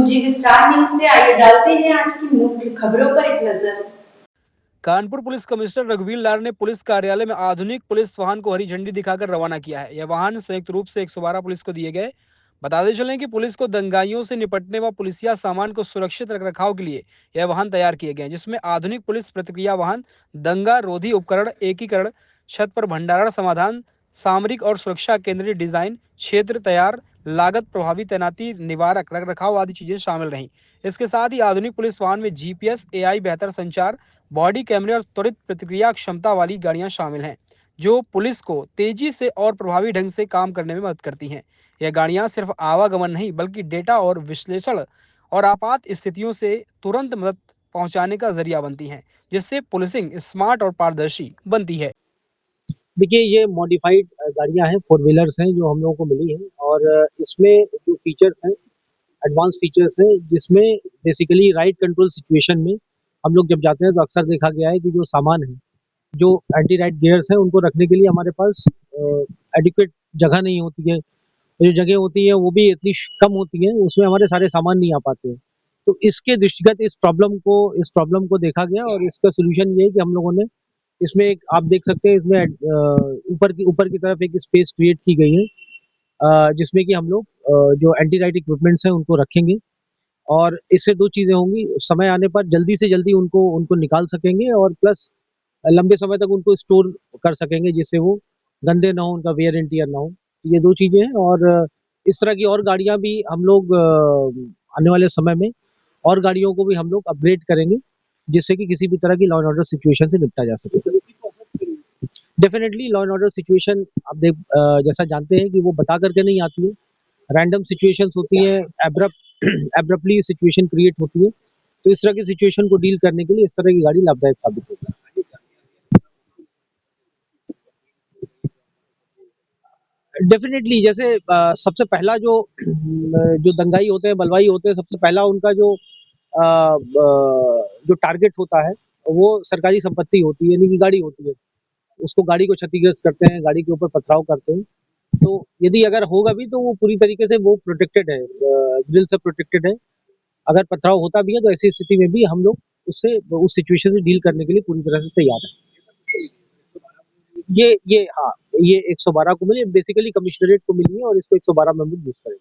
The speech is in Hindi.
जी स्टार न्यूज से आइए डालते हैं आज की मुख्य खबरों पर एक नजर। कानपुर पुलिस कमिश्नर रघुवीर लाल ने पुलिस कार्यालय में आधुनिक पुलिस वाहन को हरी झंडी दिखाकर रवाना किया है। यह वाहन संयुक्त रूप से 112 पुलिस को दिए गए। बताते चलें कि पुलिस को दंगाइयों से निपटने व पुलिसिया सामान को सुरक्षित रखरखाव के लिए यह वाहन तैयार किए गए हैं, जिसमें आधुनिक पुलिस प्रतिक्रिया वाहन, दंगा रोधी उपकरण, एकीकरण, छत पर भंडारण समाधान, सामरिक और सुरक्षा केंद्रीय डिजाइन, क्षेत्र तैयार, लागत प्रभावी तैनाती, निवारक रखरखाव आदि चीजें शामिल रहीं। इसके साथ ही आधुनिक पुलिस वाहन में जीपीएस, एआई, बेहतर संचार, बॉडी कैमरे और त्वरित प्रतिक्रिया क्षमता वाली गाड़ियां शामिल हैं, जो पुलिस को तेजी से और प्रभावी ढंग से काम करने में मदद करती हैं। यह गाड़ियां सिर्फ आवागमन नहीं, बल्कि डेटा और विश्लेषण और आपात स्थितियों से तुरंत मदद पहुंचाने का जरिया बनती हैं, जिससे पुलिसिंग स्मार्ट और पारदर्शी बनती है। देखिए, ये मॉडिफाइड गाड़ियां हैं, फोर व्हीलर्स हैं जो हम लोगों को मिली हैं, और इसमें जो फीचर्स हैं, एडवांस फीचर्स हैं, जिसमें बेसिकली राइट कंट्रोल सिचुएशन में हम लोग जब जाते हैं तो अक्सर देखा गया है कि जो सामान है, जो एंटी राइट गियर्स हैं, उनको रखने के लिए हमारे पास एडिक्वेट जगह नहीं होती है। जो जगह होती है वो भी इतनी कम होती है, उसमें हमारे सारे सामान नहीं आ पाते हैं। तो इसके दृष्टिगत इस प्रॉब्लम को देखा गया, और इसका सोल्यूशन ये है कि हम लोगों ने इसमें एक, आप देख सकते हैं, इसमें ऊपर की तरफ एक स्पेस क्रिएट की गई है, जिसमें कि हम लोग जो एंटी राइट इक्विपमेंट्स हैं उनको रखेंगे, और इससे दो चीज़ें होंगी, समय आने पर जल्दी से जल्दी उनको उनको निकाल सकेंगे, और प्लस लंबे समय तक उनको स्टोर कर सकेंगे, जिससे वो गंदे ना हो, उनका वेयर एंड टियर ना हो। ये दो चीज़ें हैं, और इस तरह की और गाड़ियाँ भी हम लोग आने वाले समय में और गाड़ियों को भी हम लोग अपग्रेड करेंगे, जिससे कि किसी भी तरह की लॉ एंड ऑर्डर सिचुएशन से निपटा जा सके। Definitely law and order situation आप जैसा जानते हैं कि वो बता करके नहीं आती है, रैंडम सिचुएशंस होती हैं, एब्रप्टली सिचुएशन क्रिएट होती है। तो इस तरह की सिचुएशन को डील करने के लिए इस तरह की गाड़ी लाभदायक साबित होती है। डेफिनेटली, जैसे सबसे पहला जो जो दंगाई होते हैं, बलवाई होते हैं, सबसे पहला उनका जो टारगेट होता है, वो सरकारी संपत्ति होती है, यानी कि गाड़ी होती है। उसको, गाड़ी को क्षतिग्रस्त करते हैं, गाड़ी के ऊपर पथराव करते हैं। तो यदि अगर होगा भी तो वो पूरी तरीके से वो प्रोटेक्टेड है, ग्रिल से प्रोटेक्टेड है। अगर पथराव होता भी है तो ऐसी स्थिति में भी हम लोग उससे उस सिचुएशन से डील करने के लिए पूरी तरह से तैयार हैं। ये हाँ, ये 112 को मिली, बेसिकली कमिश्नरेट को मिली है, और इसको 112 में हम लोग यूज़ करेंगे।